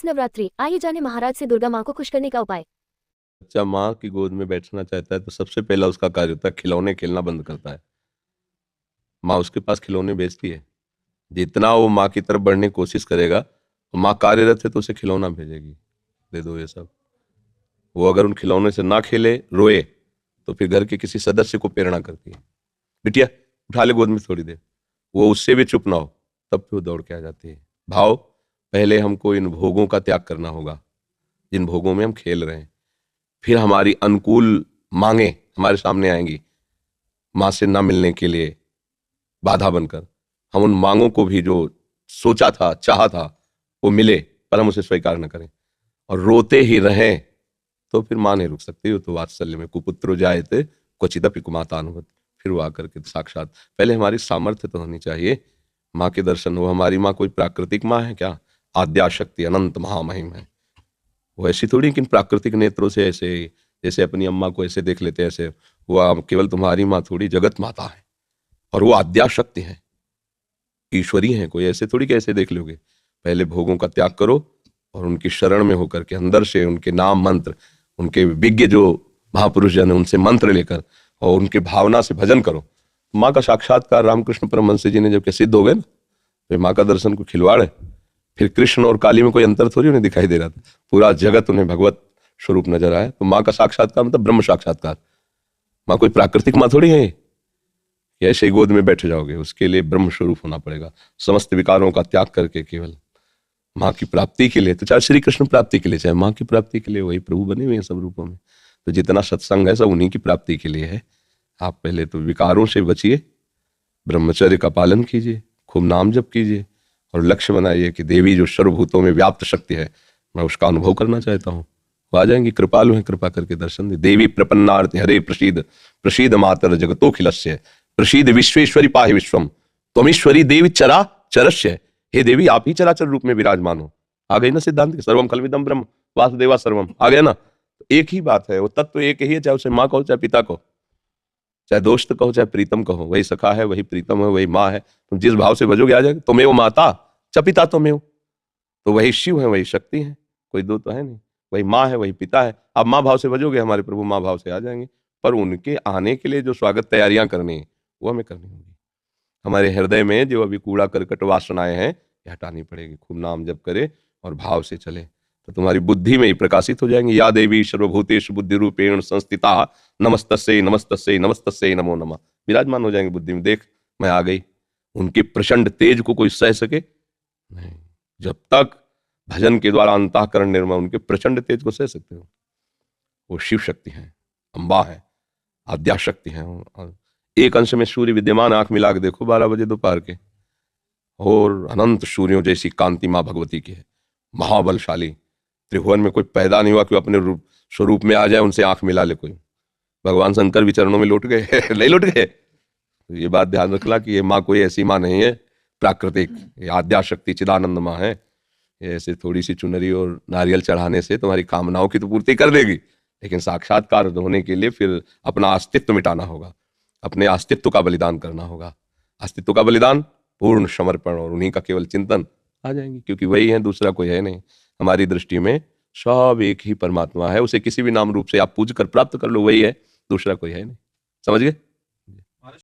इस नवरात्रि आइए जाने महाराज से दुर्गा माँ को खुश करने का उपाय। बच्चा माँ की गोद में बैठना चाहता है तो सबसे पहला उसका कार्य होता है खिलौने खेलना बंद करता है। माँ उसके पास खिलौने बेचती है। जितना वो माँ की तरफ बढ़ने की कोशिश करेगा तो माँ कार्यरत है तो उसे खिलौना भेजेगी, दे दो ये सब। वो अगर उन खिलौने से ना खेले, रोए, तो फिर घर के किसी सदस्य को प्रेरणा करती है, बिटिया उठा ले गोद में थोड़ी देर। वो उससे भी चुप ना हो तब फिर वो दौड़ के आ जाती है। भाव, पहले हमको इन भोगों का त्याग करना होगा जिन भोगों में हम खेल रहे हैं। फिर हमारी अनुकूल मांगे हमारे सामने आएंगी माँ से ना मिलने के लिए बाधा बनकर। हम उन मांगों को भी जो सोचा था, चाहा था, वो मिले पर हम उसे स्वीकार न करें और रोते ही रहें तो फिर माँ नहीं रुक सकती। वो तो वात्सल्य में कुपुत्रो जायते क्वचिदपि कुमातानुगत। फिर वो आकर के साक्षात, पहले हमारी सामर्थ्य तो होनी चाहिए माँ के दर्शन हो। हमारी माँ कोई प्राकृतिक माँ है क्या? आद्याशक्ति अनंत महामहिम है। वो ऐसी थोड़ी कि प्राकृतिक नेत्रों से ऐसे जैसे अपनी अम्मा को ऐसे देख लेते हैं ऐसे। वो केवल तुम्हारी माँ थोड़ी, जगत माता है और वो आद्याशक्ति है, ईश्वरी है। कोई ऐसे थोड़ी कैसे देख लोगे। पहले भोगों का त्याग करो और उनकी शरण में होकर के अंदर से उनके नाम मंत्र, उनके विज्ञ जो महापुरुष जन है उनसे मंत्र लेकर और उनके भावना से भजन करो। माँ का साक्षात्कार रामकृष्ण परमहंस जी ने जब सिद्ध हो गए ना, तो माँ का दर्शन को खिलवाड़ है। फिर कृष्ण और काली में कोई अंतर थोड़ी उन्हें दिखाई दे रहा था, पूरा जगत उन्हें भगवत स्वरूप नजर आया। तो माँ का साक्षात्कार मतलब ब्रह्म साक्षात्कार। माँ कोई प्राकृतिक माँ थोड़ी है कि ऐसे ही गोद में बैठ जाओगे। उसके लिए ब्रह्म स्वरूप होना पड़ेगा, समस्त विकारों का त्याग करके केवल माँ की प्राप्ति के लिए। तो चाहे श्री कृष्ण प्राप्ति के लिए चाहे माँ की प्राप्ति के लिए, वही प्रभु बने हुए हैं सब रूपों में। तो जितना सत्संग है सब उन्हीं की प्राप्ति के लिए है। आप पहले तो विकारों से बचिए, ब्रह्मचर्य का पालन कीजिए, खूब नाम जप कीजिए और लक्ष्य बनाइए कि देवी जो सर्वभूतों में व्याप्त शक्ति है मैं उसका अनुभव करना चाहता हूँ। वो आ जाएंगी, कृपालु हैं, कृपा करके दर्शन दे। देवी प्रपन्नार्थ हरे प्रसीद, प्रसीद मातर जगतोखिलस्य, प्रसीद विश्वेश्वरी पाहि विश्वम, त्वमीश्वरी देवी चरा चरस्य। हे देवी आप ही चराचर रूप में विराजमान हो। आ गई ना सिद्धांत, सर्वम खलविदम ब्रह्म वासुदेवा सर्वम, आ गया ना। तो एक ही बात है, वो तत्व एक ही है, चाहे उसे माँ कहो चाहे पिता कहो, चाहे दोस्त कहो चाहे प्रीतम कहो। वही सखा है, वही प्रीतम है, वही माँ है। तुम जिस भाव से भजोगे आ जाएगा। तुम्हें वो माता च पिता तुम्हें, तो वही शिव है, वही शक्ति है, कोई दो तो है नहीं। वही माँ है, वही पिता है। आप माँ भाव से भजोगे हमारे प्रभु माँ भाव से आ जाएंगे। पर उनके आने के लिए जो स्वागत तैयारियां करनी है वो हमें करनी होगी। हमारे हृदय में जो अभी कूड़ा करकट वासनाएं हैं ये हटानी पड़ेगी। खूब नाम जप करे और भाव से चले तो तुम्हारी बुद्धि में ही प्रकाशित हो जाएंगे। या देवी सर्वभूतेषु बुद्धि रूपेण संस्थिता नमस्तस्यै नमस्तस्यै नमस्तस्यै नमो नमः। विराजमान हो जाएंगे बुद्धि में। देख मैं आ गई। उनके प्रचंड तेज को कोई सह सके नहीं। जब तक भजन के द्वारा अंतःकरण निर्मल, उनके प्रचंड तेज को सह सकते हो। वो शिव शक्ति है, अम्बा है, आद्या शक्ति है। और एक अंश में सूर्य विद्यमान, आंख मिला के देखो 12 बजे दोपहर के, और अनंत सूर्यों जैसी कांति माँ भगवती की है। महाबलशाली, त्रिभुवन में कोई पैदा नहीं हुआ कि अपने स्वरूप में आ जाए उनसे आंख मिला ले कोई। भगवान शंकर भी चरणों में लौट गए नहीं लौट गए। ये बात ध्यान रखना कि ये माँ कोई ऐसी माँ नहीं है प्राकृतिक, ये आद्या शक्ति चिदानंद माँ है। ये ऐसे थोड़ी सी चुनरी और नारियल चढ़ाने से तुम्हारी कामनाओं की तो पूर्ति कर देगी, लेकिन साक्षात्कार होने के लिए फिर अपना अस्तित्व मिटाना होगा, अपने अस्तित्व का बलिदान करना होगा। अस्तित्व का बलिदान, पूर्ण समर्पण और उन्हीं का केवल चिंतन, आ जाएंगे। क्योंकि वही है, दूसरा कोई है नहीं। हमारी दृष्टि में सब एक ही परमात्मा है। उसे किसी भी नाम रूप से आप पूज कर प्राप्त कर लो, वही है, दूसरा कोई है नहीं। समझ गए?